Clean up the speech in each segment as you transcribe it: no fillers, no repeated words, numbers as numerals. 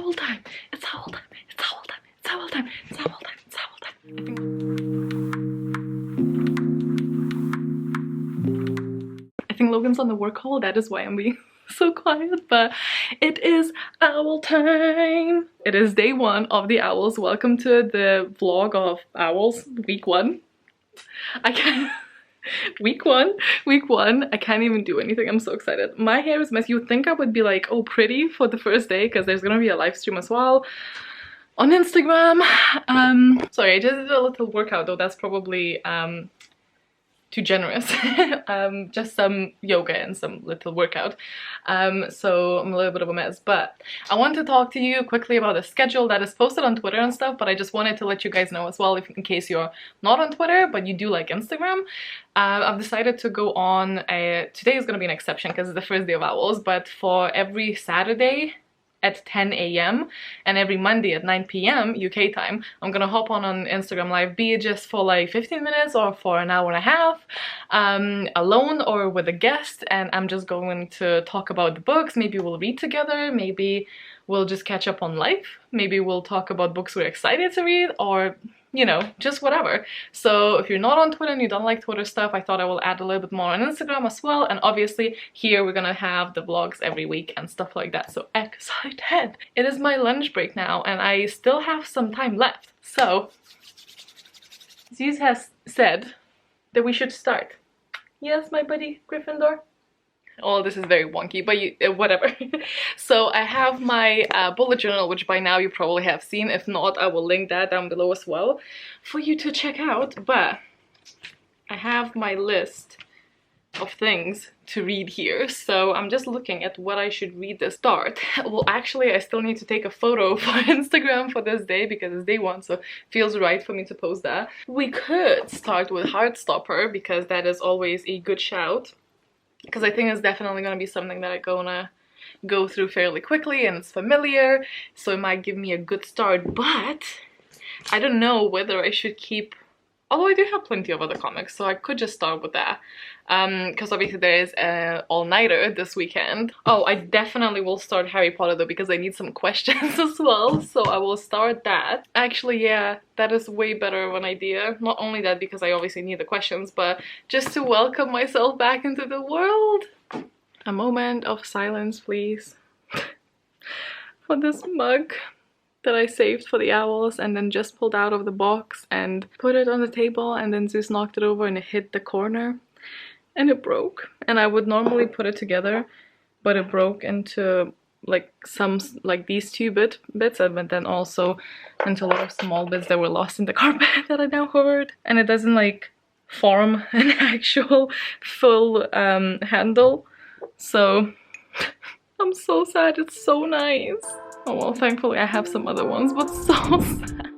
owl time. It's owl time. It's owl time. It's owl time. It's owl time. It's owl time. I think Logan's on the work call. That is why I'm being so quiet, but it is owl time. It is day 1 of the owls. Welcome to the vlog of owls, week 1. I can't week one I can't even do anything. I'm so excited. My hair is messy. You would think I would be like, oh, pretty for the first day, because there's gonna be a live stream as well on Instagram. Sorry, I just did a little workout, though that's probably too generous. Just some yoga and some little workout. So I'm a little bit of a mess, but I want to talk to you quickly about the schedule that is posted on Twitter and stuff, but I just wanted to let you guys know as well, in case you're not on Twitter but you do like Instagram. I've decided to go on today is going to be an exception because it's the first day of owls, but for every Saturday at 10 a.m. and every Monday at 9 p.m. UK time, I'm gonna hop on Instagram Live, be it just for like 15 minutes or for an hour and a half, alone or with a guest, and I'm just going to talk about the books. Maybe we'll read together, maybe we'll just catch up on life, maybe we'll talk about books we're excited to read, or you know, just whatever. So if you're not on Twitter and you don't like Twitter stuff, I thought I will add a little bit more on Instagram as well. And obviously here we're gonna have the vlogs every week and stuff like that. So excited! It is my lunch break now and I still have some time left. So Zeus has said that we should start. Yes, my buddy Gryffindor? Oh, this is very wonky, but whatever. So I have my bullet journal, which by now you probably have seen. If not, I will link that down below as well for you to check out. But I have my list of things to read here. So I'm just looking at what I should read to start. Well, actually, I still need to take a photo for Instagram for this day because it's day 1, so it feels right for me to post that. We could start with Heartstopper because that is always a good shout, because I think it's definitely going to be something that I'm gonna go through fairly quickly and it's familiar, so it might give me a good start. But I don't know whether I should keep, although I do have plenty of other comics, so I could just start with that, because obviously there is an all-nighter this weekend. Oh, I definitely will start Harry Potter though, because I need some questions as well, so I will start that. Actually, yeah, that is way better of an idea. Not only that, because I obviously need the questions, but just to welcome myself back into the world. A moment of silence, please, for this mug that I saved for the owls and then just pulled out of the box and put it on the table, and then Zeus knocked it over and it hit the corner and it broke. And I would normally put it together, but it broke into like like these 2 bits, but then also into a lot of small bits that were lost in the carpet that I now hoard. And it doesn't like form an actual full handle, so I'm so sad. It's so nice. Oh well, thankfully I have some other ones, but so sad.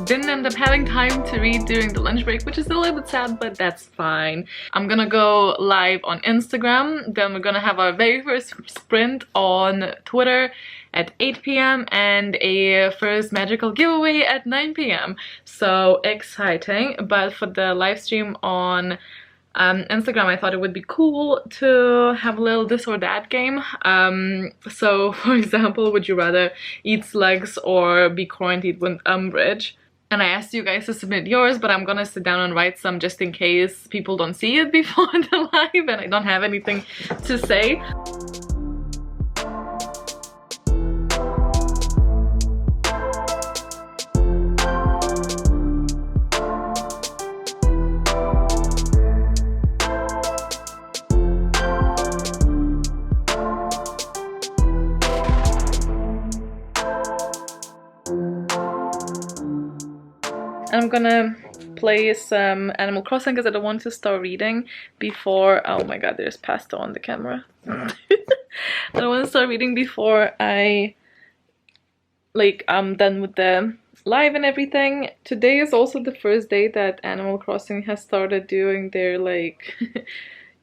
Didn't end up having time to read during the lunch break, which is a little bit sad, but that's fine. I'm gonna go live on Instagram, then we're gonna have our very first sprint on Twitter, at 8 p.m. and a first magical giveaway at 9 p.m. So exciting. But for the live stream on Instagram, I thought it would be cool to have a little this or that game. So for example, would you rather eat slugs or be quarantined with Umbridge? And I asked you guys to submit yours, but I'm gonna sit down and write some just in case people don't see it before the live and I don't have anything to say. I'm gonna play some Animal Crossing because I don't want to start reading before... Oh my god, there's pasta on the camera. I don't want to start reading before I'm done with the live and everything. Today is also the first day that Animal Crossing has started doing their like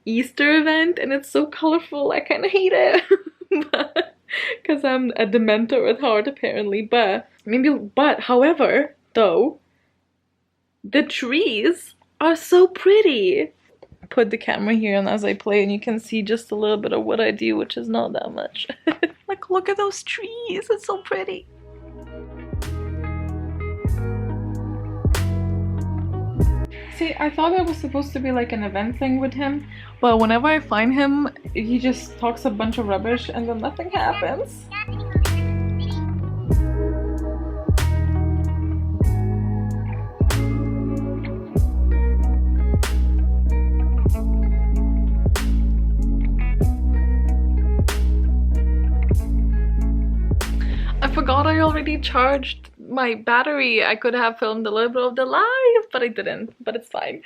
Easter event, and it's so colorful. I kind of hate it because I'm a dementor at heart apparently. But however, though, the trees are so pretty. Put the camera here and as I play and you can see just a little bit of what I do, which is not that much. Like, look at those trees, it's so pretty. See, I thought it was supposed to be like an event thing with him, but whenever I find him, he just talks a bunch of rubbish and then nothing happens. I forgot I already charged my battery. I could have filmed a little bit of the live, but I didn't, but it's fine.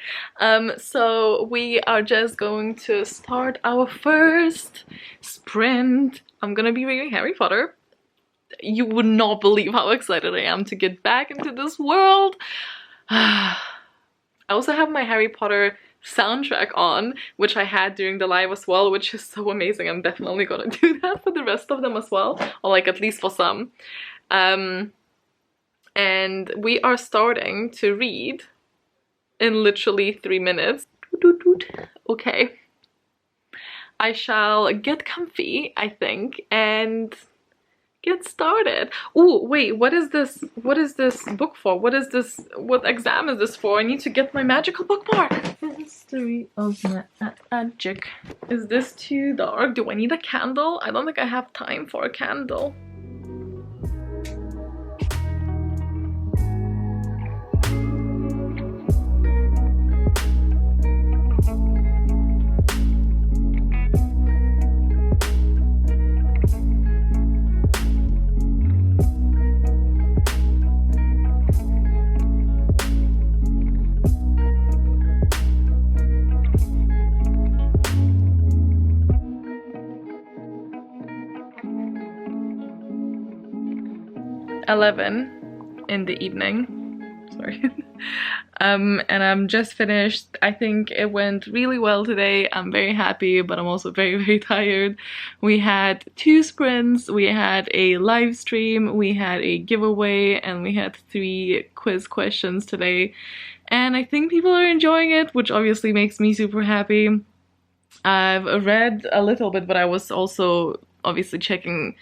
So we are just going to start our first sprint. I'm gonna be reading Harry Potter. You would not believe how excited I am to get back into this world. I also have my Harry Potter soundtrack on, which I had during the live as well, which is so amazing. I'm definitely gonna do that for the rest of them as well, or like at least for some. And we are starting to read in literally 3 minutes. Okay, I shall get comfy, I think, and get started. Oh wait, what is this? What is this book for? What is this? What exam is this for? I need to get my magical bookmark. History of Magic. Is this too dark? Do I need a candle? I don't think I have time for a candle. .11 in the evening, sorry. And I'm just finished. I think it went really well today. I'm very happy, but I'm also very, very tired. We had 2 sprints, we had a live stream, we had a giveaway, and we had 3 quiz questions today. And I think people are enjoying it, which obviously makes me super happy. I've read a little bit, but I was also obviously checking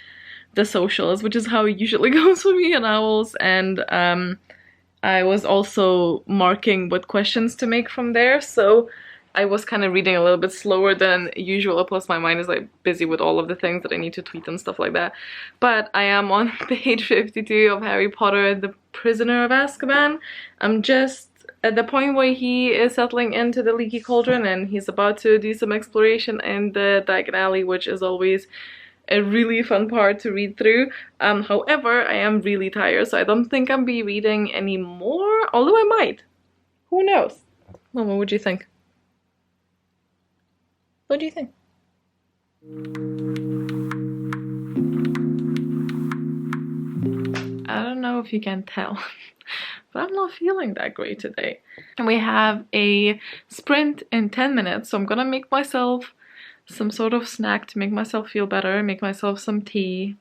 the socials, which is how it usually goes for me and Owls, and I was also marking what questions to make from there, so I was kind of reading a little bit slower than usual, plus my mind is like busy with all of the things that I need to tweet and stuff like that. But I am on page 52 of Harry Potter and the Prisoner of Azkaban. I'm just at the point where he is settling into the Leaky Cauldron and he's about to do some exploration in the Diagon Alley, which is always a really fun part to read through. However, I am really tired, so I don't think I'll be reading anymore, although I might. Who knows? Mama, what would you think? What do you think? I don't know if you can tell, but I'm not feeling that great today. And we have a sprint in 10 minutes, so I'm gonna make myself some sort of snack to make myself feel better, make myself some tea.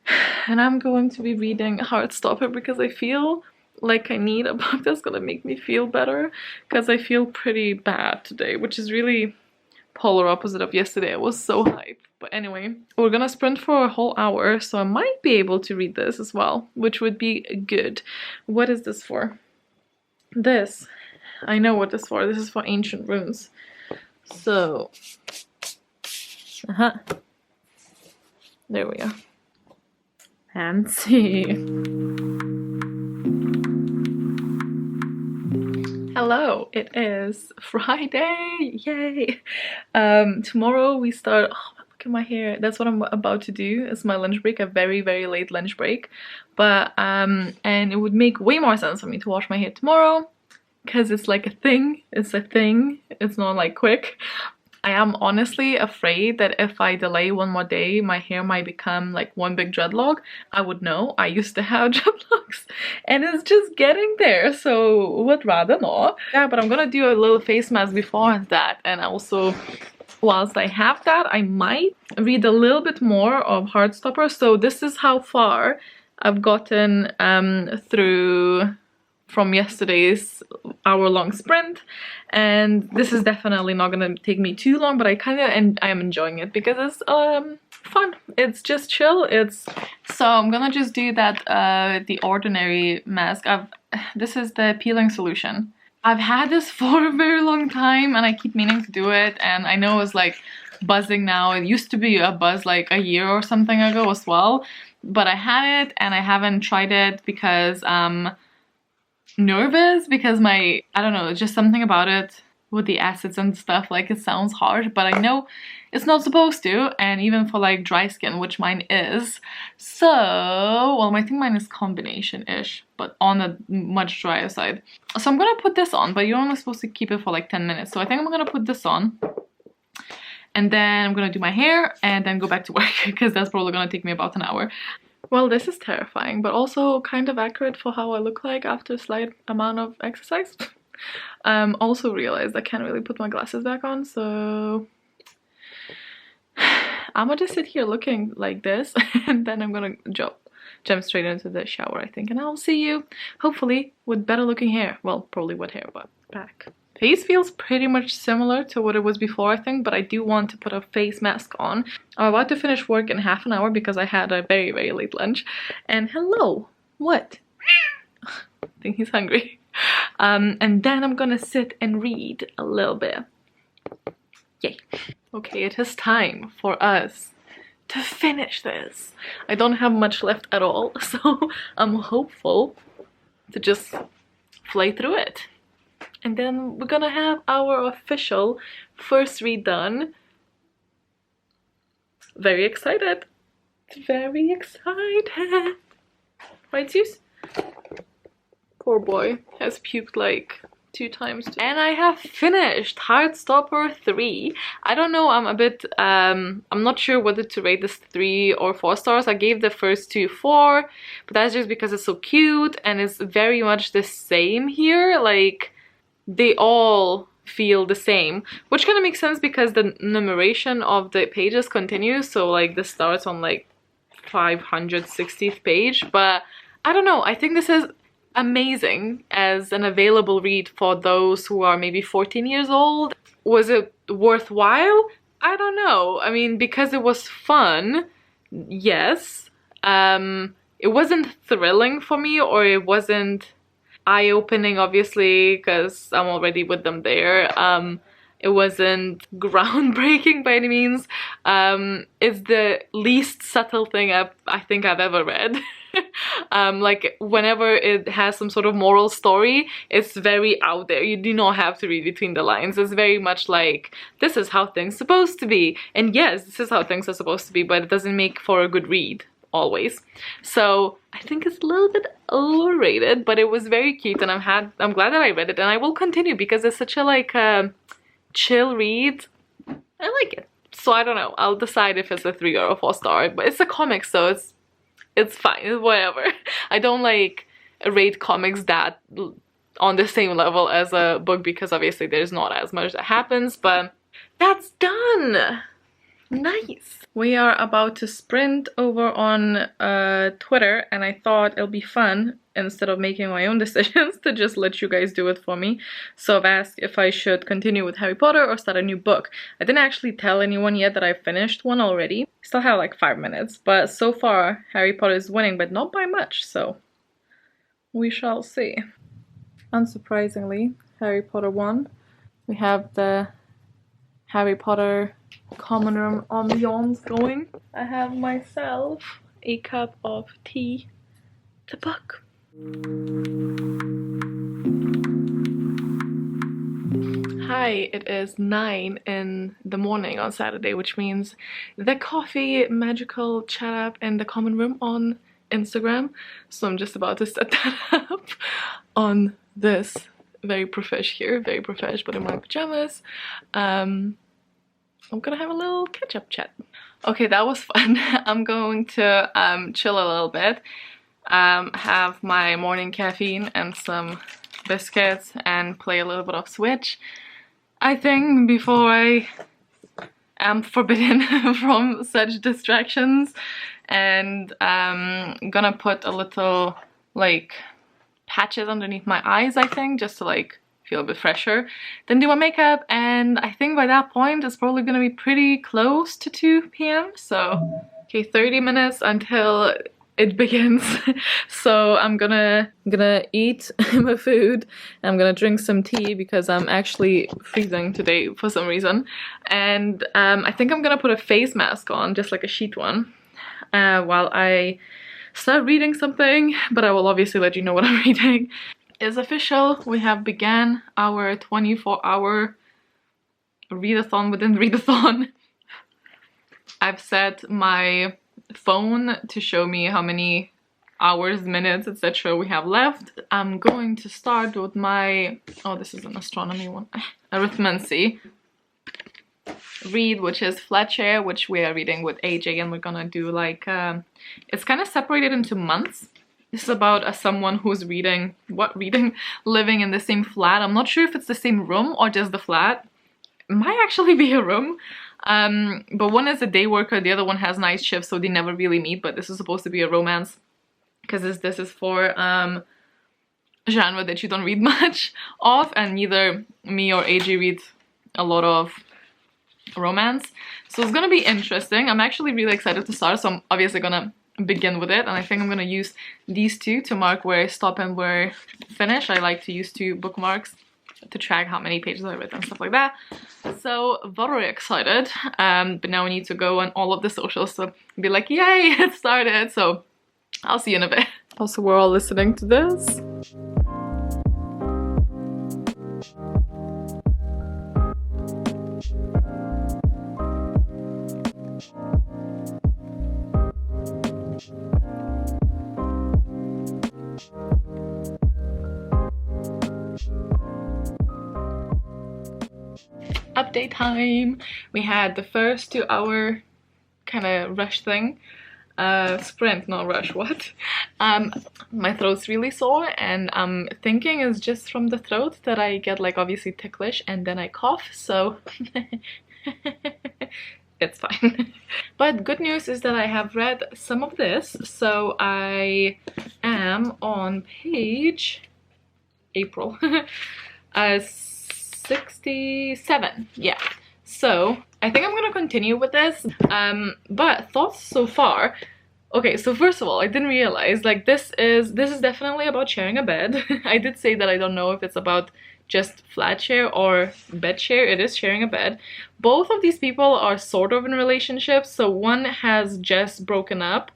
And I'm going to be reading Heartstopper because I feel like I need a book that's gonna make me feel better, because I feel pretty bad today, which is really polar opposite of yesterday. I was so hyped. But anyway, we're gonna sprint for a whole hour, so I might be able to read this as well, which would be good. What is this for? This. I know what this is for. This is for ancient runes. So, there we are. Fancy. Hello, it is Friday, yay! Tomorrow we start, oh, look at my hair, that's what I'm about to do. It's my lunch break, a very, very late lunch break. But, and it would make way more sense for me to wash my hair tomorrow, because it's like a thing, it's not like quick. I am honestly afraid that if I delay one more day, my hair might become like one big dreadlock. I would know, I used to have dreadlocks and it's just getting there, so would rather not. Yeah, but I'm gonna do a little face mask before that, and also whilst I have that, I might read a little bit more of Heartstopper. So this is how far I've gotten through from yesterday's hour-long sprint, and this is definitely not gonna take me too long, but I am enjoying it because it's fun. It's just chill. So I'm gonna just do that the ordinary mask. This is the peeling solution. I've had this for a very long time and I keep meaning to do it, and I know it's like buzzing now. It used to be a buzz like a year or something ago as well, but I had it and I haven't tried it because nervous, because I don't know, just something about it with the acids and stuff, like it sounds harsh, but I know it's not supposed to, and even for like dry skin, which mine is. So, well, I think mine is combination-ish, but on the much drier side. So I'm gonna put this on, but you're only supposed to keep it for like 10 minutes. So I think I'm gonna put this on, and then I'm gonna do my hair and then go back to work because that's probably gonna take me about an hour. Well, this is terrifying, but also kind of accurate for how I look like after a slight amount of exercise. Also realized I can't really put my glasses back on, so I'm gonna just sit here looking like this and then I'm gonna jump straight into the shower, I think, and I'll see you hopefully with better looking hair. Well, probably with hair, but back. Face feels pretty much similar to what it was before, I think, but I do want to put a face mask on. I'm about to finish work in half an hour because I had a very, very late lunch. And hello! What? I think he's hungry. And then I'm gonna sit and read a little bit. Yay! Okay, it is time for us to finish this. I don't have much left at all, so I'm hopeful to just fly through it. And then we're gonna have our official first read done. Very excited. Very excited. Right, Zeus? Poor boy has puked like 2 times. And I have finished Heartstopper 3. I don't know, I'm a bit, I'm not sure whether to rate this 3 or 4 stars. I gave the first 2 4, but that's just because it's so cute and it's very much the same here. Like, they all feel the same, which kind of makes sense because the numeration of the pages continues. So like this starts on like 560th page, but I don't know, I think this is amazing as an available read for those who are maybe 14 years old. Was it worthwhile? I don't know. I mean, because it was fun, yes. It wasn't thrilling for me, or it wasn't eye-opening, obviously, because I'm already with them there. It wasn't groundbreaking by any means. It's the least subtle thing I think I've ever read. Like, whenever it has some sort of moral story, it's very out there. You do not have to read between the lines. It's very much like, this is how things are supposed to be. And yes, this is how things are supposed to be, but it doesn't make for a good read. Always. So I think it's a little bit overrated, but it was very cute, and I'm glad that I read it, and I will continue because it's such a like chill read. I like it. So I don't know, I'll decide if it's a 3 or a 4 star, but it's a comic, so it's fine, it's whatever. I don't like rate comics that on the same level as a book because obviously there's not as much that happens, but that's done. Nice! We are about to sprint over on Twitter, and I thought it'll be fun, instead of making my own decisions, to just let you guys do it for me. So I've asked if I should continue with Harry Potter or start a new book. I didn't actually tell anyone yet that I finished one already. Still have like 5 minutes, but so far Harry Potter is winning, but not by much, so we shall see. Unsurprisingly, Harry Potter won. We have the Harry Potter common room ambiance going. I have myself a cup of tea to book. Hi, it is 9 in the morning on Saturday, which means the coffee magical chat up in the common room on Instagram. So I'm just about to set that up on this very profesh here, very profesh, but in my pajamas. I'm gonna have a little catch-up chat. Okay, that was fun. I'm going to chill a little bit, have my morning caffeine and some biscuits and play a little bit of Switch, I think, before I am forbidden from such distractions. And I'm gonna put a little like patches underneath my eyes, I think, just to like feel a bit fresher, then do my makeup, and I think by that point it's probably gonna be pretty close to 2 p.m. So okay, 30 minutes until it begins. So I'm gonna eat my food, and I'm gonna drink some tea because I'm actually freezing today for some reason, and I think I'm gonna put a face mask on, just like a sheet one, while I start reading something, but I will obviously let you know what I'm reading. It's official, we have began our 24-hour readathon within readathon. I've set my phone to show me how many hours, minutes, etc. we have left. I'm going to start with my, oh, this is an astronomy one, arithmancy read, which is Fletcher, which we are reading with AJ, and we're gonna do like, it's kind of separated into months. This is about someone who's living in the same flat. I'm not sure if it's the same room or just the flat. It might actually be a room. But one is a day worker, the other one has night shifts, so they never really meet, but this is supposed to be a romance, because this is for genre that you don't read much of, and neither me or AJ read a lot of romance. So it's gonna be interesting. I'm actually really excited to start, so I'm obviously gonna begin with it, and I think I'm gonna use these two to mark where I stop and where I finish. I like to use 2 bookmarks to track how many pages I've read and stuff like that. So very excited, but now we need to go on all of the socials to be like, yay, it started. So I'll see you in a bit. Also, we're all listening to this. Update time. We had the first 2-hour kind of rush thing. Sprint, not rush, what? My throat's really sore, and I'm thinking it's just from the throat that I get like obviously ticklish and then I cough, so it's fine. But good news is that I have read some of this, so I am on page April 67, yeah. So I think I'm gonna continue with this, but thoughts so far. Okay, so first of all, I didn't realize, like, this is definitely about sharing a bed. I did say that I don't know if it's about just flat share or bed share. It is sharing a bed. Both of these people are sort of in relationships, so one has just broken up,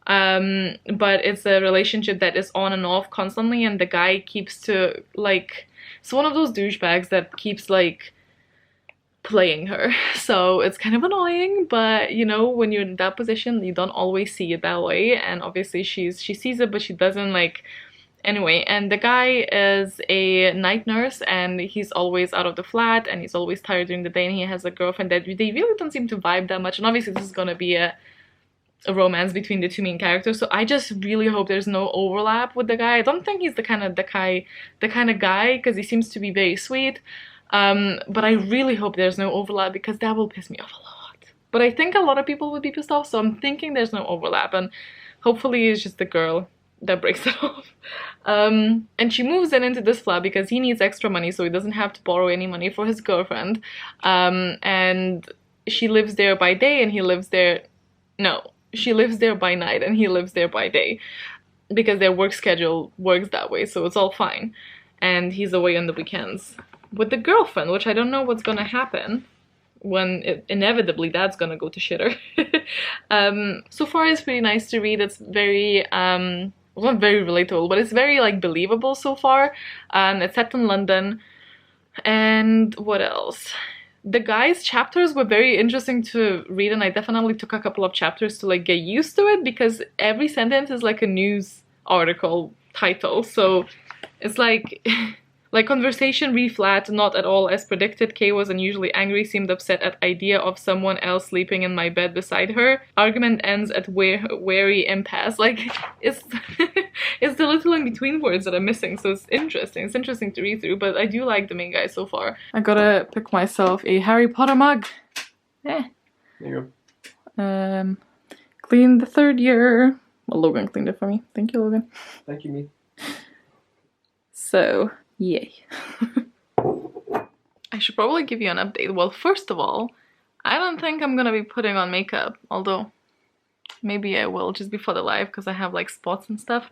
but it's a relationship that is on and off constantly, and the guy keeps to, like, it's one of those douchebags that keeps, like, playing her. So it's kind of annoying, but you know, when you're in that position, you don't always see it that way, and obviously she sees it, but she doesn't, like, anyway. And the guy is a night nurse, and he's always out of the flat, and he's always tired during the day, and he has a girlfriend that they really don't seem to vibe that much, and obviously this is gonna be a romance between the 2 main characters, so I just really hope there's no overlap with the guy. I don't think he's the kind of guy, because he seems to be very sweet, but I really hope there's no overlap, because that will piss me off a lot. But I think a lot of people would be pissed off, so I'm thinking there's no overlap, and hopefully it's just the girl that breaks it off. And she moves into this flat because he needs extra money so he doesn't have to borrow any money for his girlfriend. And she lives there by day and he lives there... No, she lives there by night and he lives there by day. Because their work schedule works that way, so it's all fine. And he's away on the weekends with the girlfriend, which I don't know what's gonna happen when inevitably that's gonna go to shitter. So far it's pretty nice to read. It's very well, not very relatable, but it's very like believable so far. It's set in London. And what else? The guys' chapters were very interesting to read, and I definitely took a couple of chapters to like get used to it, because every sentence is like a news article title. So it's like conversation re flat, not at all as predicted. Kay was unusually angry, seemed upset at idea of someone else sleeping in my bed beside her. Argument ends at wary impasse. Like, it's it's the little in between words that I'm missing, so it's interesting. It's interesting to read through, but I do like the main guy so far. I gotta pick myself a Harry Potter mug. Yeah. There you go. Clean the 3rd year. Well, Logan cleaned it for me. Thank you, Logan. Thank you, me. So, yay. I should probably give you an update. Well, first of all, I don't think I'm gonna be putting on makeup, although maybe I will just before the live because I have like spots and stuff.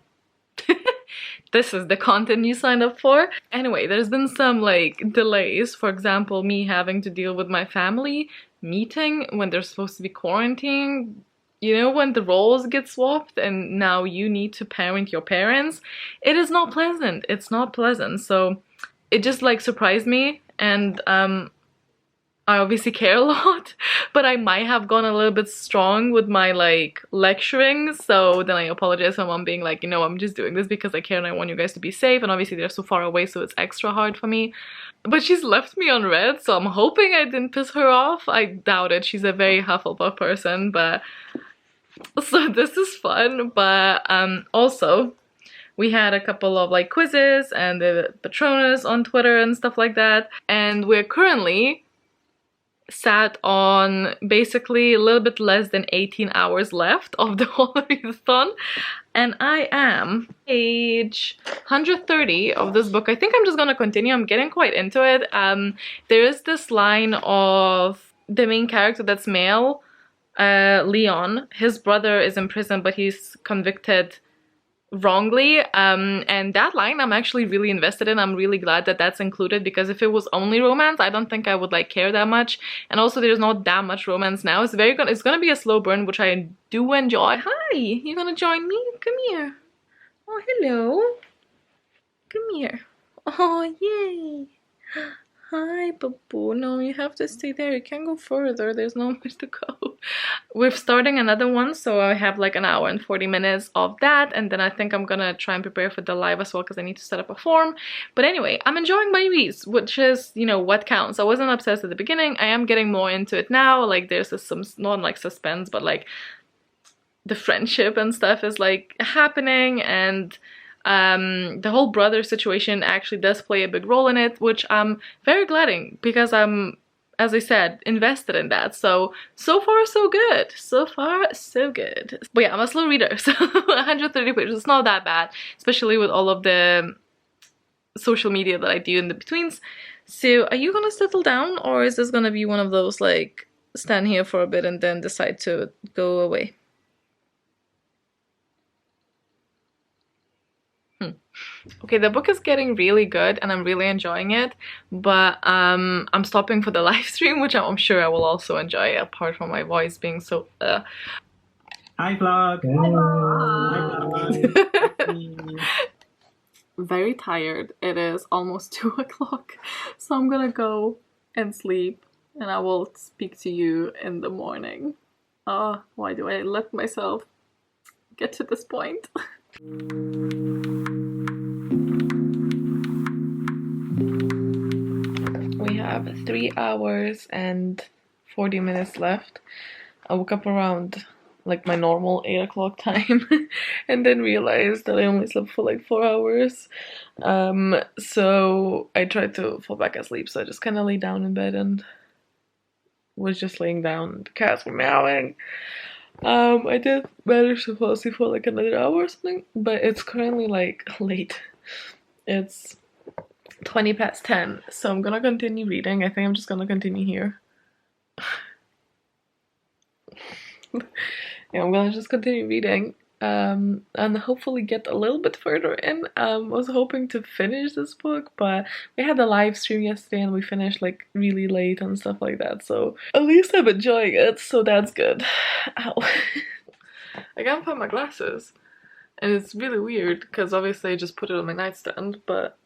This is the content you signed up for. Anyway, there's been some like delays. For example, me having to deal with my family meeting when they're supposed to be quarantining. You know, when the roles get swapped and now you need to parent your parents, it is not pleasant. It's not pleasant. So it just like surprised me, and I obviously care a lot, but I might have gone a little bit strong with my like lecturing. So then I apologize for mom being like, you know, I'm just doing this because I care and I want you guys to be safe, and obviously they're so far away, so it's extra hard for me. But she's left me on red, so I'm hoping I didn't piss her off. I doubt it. She's a very Hufflepuff person, but... So this is fun. But also we had a couple of like quizzes and the Patronus on Twitter and stuff like that, and we're currently sat on basically a little bit less than 18 hours left of the whole readathon, and I am page 130 of this book. I think I'm just gonna continue. I'm getting quite into it. There is this line of the main character that's male, Leon. His brother is in prison, but he's convicted wrongly, and that line I'm actually really invested in. I'm really glad that that's included, because if it was only romance, I don't think I would like care that much. And also there's not that much romance now. It's gonna be a slow burn, which I do enjoy. Hi, you gonna join me? Come here. Oh, hello. Come here. Oh, yay. Hi, Babu. No, you have to stay there. You can't go further. There's no much to go. We're starting another one, so I have like an hour and 40 minutes of that, and then I think I'm gonna try and prepare for the live as well, because I need to set up a form. But anyway, I'm enjoying my reads, which is, you know, what counts. I wasn't obsessed at the beginning. I am getting more into it now. Like, there's some, not like suspense, but like the friendship and stuff is like happening, and the whole brother situation actually does play a big role in it, which I'm very glad in, because I'm, as I said, invested in that. So far so good. So far so good. But yeah, I'm a slow reader, so 130 pages, it's not that bad, especially with all of the social media that I do in the betweens. So are you gonna settle down, or is this gonna be one of those like stand here for a bit and then decide to go away? Okay, the book is getting really good and I'm really enjoying it, but I'm stopping for the live stream, which I'm sure I will also enjoy, apart from my voice being so Hi vlog. Hi vlog. Very tired. It is almost 2 o'clock, so I'm gonna go and sleep, and I will speak to you in the morning. Why do I let myself get to this point? We have 3 hours and 40 minutes left. I woke up around like my normal 8 o'clock time and then realized that I only slept for like 4 hours. So I tried to fall back asleep, so I just kind of lay down in bed and was just laying down. The cats were meowing. I did manage to fall asleep for like another hour or something, but it's currently like late. It's 20 past 10, so I'm gonna continue reading. I think I'm just gonna continue here. Yeah, I'm gonna just continue reading. And hopefully get a little bit further in. I was hoping to finish this book, but we had a live stream yesterday and we finished like really late and stuff like that, so at least I'm enjoying it, so that's good. Ow. I can't find my glasses, and it's really weird because obviously I just put it on my nightstand, but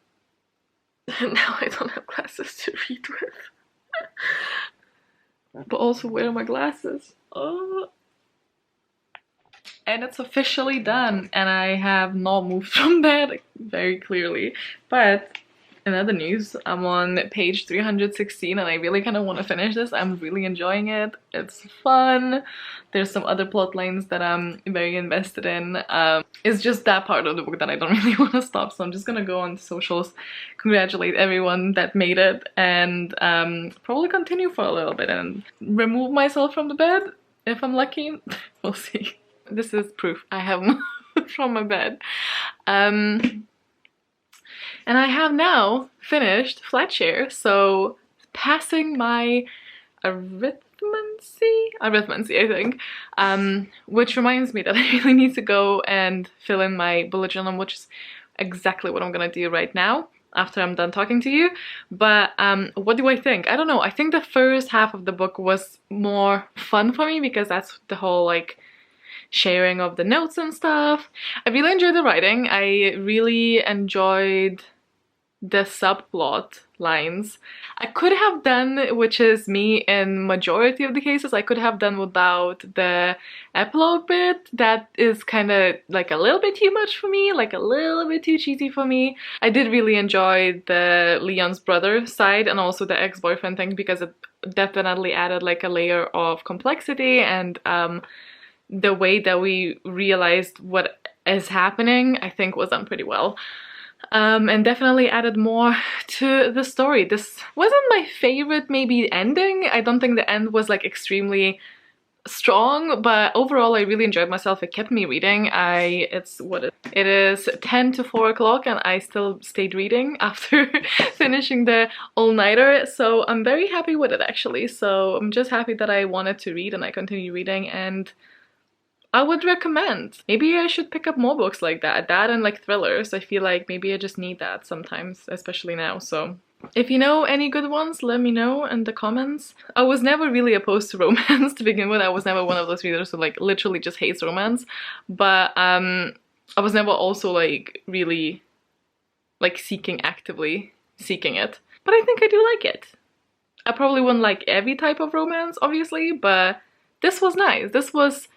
now I don't have glasses to read with. But also, where are my glasses? Oh. And it's officially done, and I have not moved from bed, very clearly. But in other news, I'm on page 316 and I really kind of want to finish this. I'm really enjoying it. It's fun. There's some other plot lines that I'm very invested in. It's just that part of the book that I don't really want to stop, so I'm just gonna go on socials, congratulate everyone that made it, and probably continue for a little bit and remove myself from the bed if I'm lucky. We'll see. This is proof I have moved from my bed. And I have now finished Flatshare, so passing my arithmancy, I think, which reminds me that I really need to go and fill in my bullet journal, which is exactly what I'm gonna do right now after I'm done talking to you. But what do I think? I don't know. I think the first half of the book was more fun for me because that's the whole like sharing of the notes and stuff. I really enjoyed the writing. I really enjoyed the subplot lines. I could have done, which is me in majority of the cases, I could have done without the epilogue bit. That is kind of like a little bit too much for me, like a little bit too cheesy for me. I did really enjoy the Leon's brother side and also the ex-boyfriend thing because it definitely added like a layer of complexity, and the way that we realized what is happening, I think, was done pretty well. And definitely added more to the story. This wasn't my favorite maybe ending. I don't think the end was like extremely strong, but overall I really enjoyed myself. It kept me reading. It is 10 to 4 o'clock and I still stayed reading after finishing the all-nighter, so I'm very happy with it actually. So I'm just happy that I wanted to read and I continue reading, and I would recommend. Maybe I should pick up more books like that and like thrillers. I feel like maybe I just need that sometimes, especially now. So if you know any good ones, let me know in the comments. I was never really opposed to romance to begin with. I was never one of those readers who like literally just hates romance, but I was never also like really like actively seeking it. But I think I do like it. I probably wouldn't like every type of romance, obviously, but this was nice. This was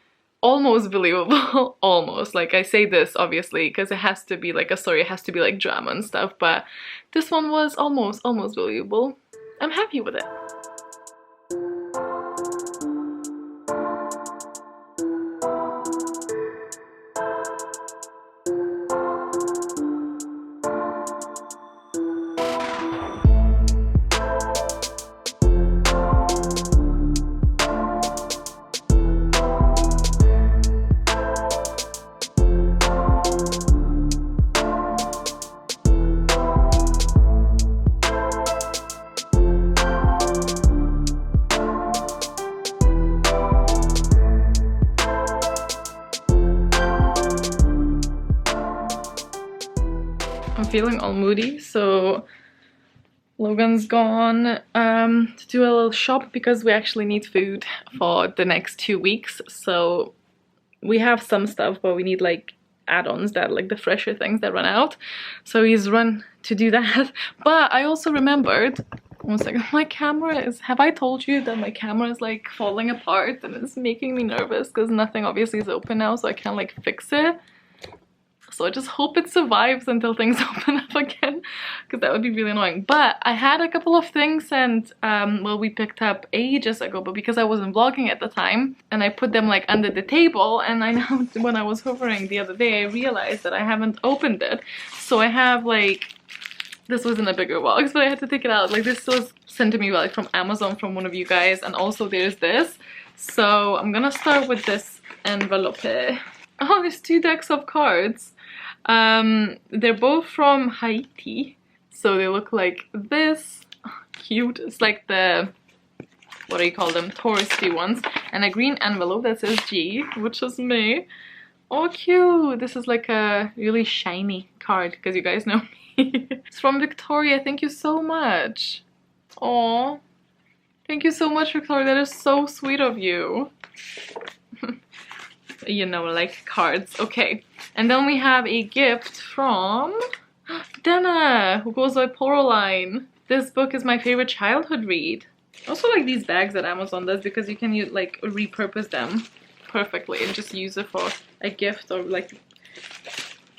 almost believable. Almost. Like, I say this obviously because it has to be like a story, it has to be like drama and stuff, but this one was almost believable. I'm happy with it. I'm feeling all moody, so Logan's gone to do a little shop because we actually need food for the next 2 weeks. So we have some stuff, but we need like add-ons, that like the fresher things that run out. So he's run to do that. But I also remembered, one second, my camera is, have I told you that my camera is like falling apart and it's making me nervous because nothing obviously is open now, so I can't like fix it. So I just hope it survives until things open up again, because that would be really annoying. But I had a couple of things and well, we picked up ages ago, but because I wasn't vlogging at the time and I put them like under the table, and I know when I was hovering the other day I realized that I haven't opened it. So I have like This was in a bigger box, but I had to take it out. Like, this was sent to me like from Amazon from one of you guys, and also there's this. So I'm gonna start with this envelope. Oh, there's 2 decks of cards. They're both from Haiti, so they look like this. Oh, cute. It's like the, what do you call them, touristy ones, and a green envelope that says G, which is me. Oh, cute. This is like a really shiny card, because you guys know me. It's from Victoria. Thank you so much. Aw, thank you so much, Victoria. That is so sweet of you. You know, like cards. Okay, and then we have a gift from Dana, who goes by Poraline. This book is my favorite childhood read. I also like these bags that Amazon does, because you can use, like, repurpose them perfectly and just use it for a gift or like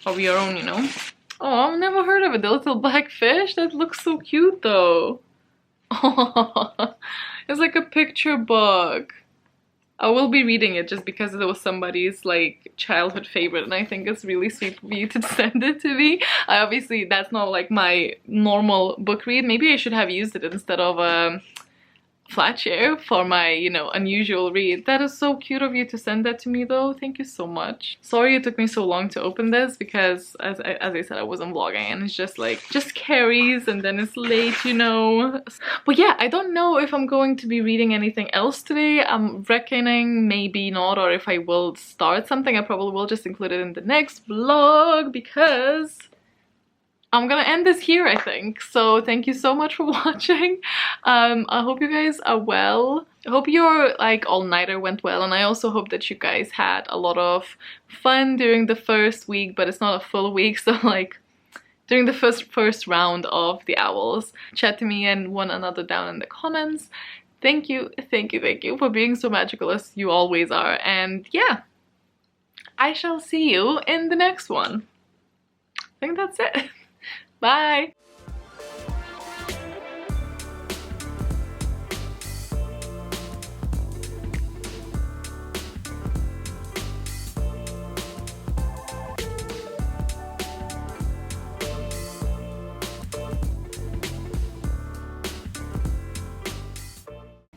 of your own, you know. Oh, I've never heard of it. The little black fish. That looks so cute though. Oh, it's like a picture book. I will be reading it just because it was somebody's like childhood favorite, and I think it's really sweet for you to send it to me. Obviously that's not like my normal book read. Maybe I should have used it instead of flat share for my, you know, unusual read. That is so cute of you to send that to me though. Thank you so much. Sorry it took me so long to open this, because as I said, I wasn't vlogging, and it's just like, just carries, and then it's late, you know. But yeah, I don't know if I'm going to be reading anything else today. I'm reckoning maybe not, or if I will start something, I probably will just include it in the next vlog, because I'm gonna end this here, I think. So thank you so much for watching. I hope you guys are well. I hope your like all-nighter went well, and I also hope that you guys had a lot of fun during the first week, but it's not a full week, so like during the first round of the Owls. Chat to me and one another down in the comments. Thank you for being so magical as you always are, and yeah, I shall see you in the next one. I think that's it. Bye!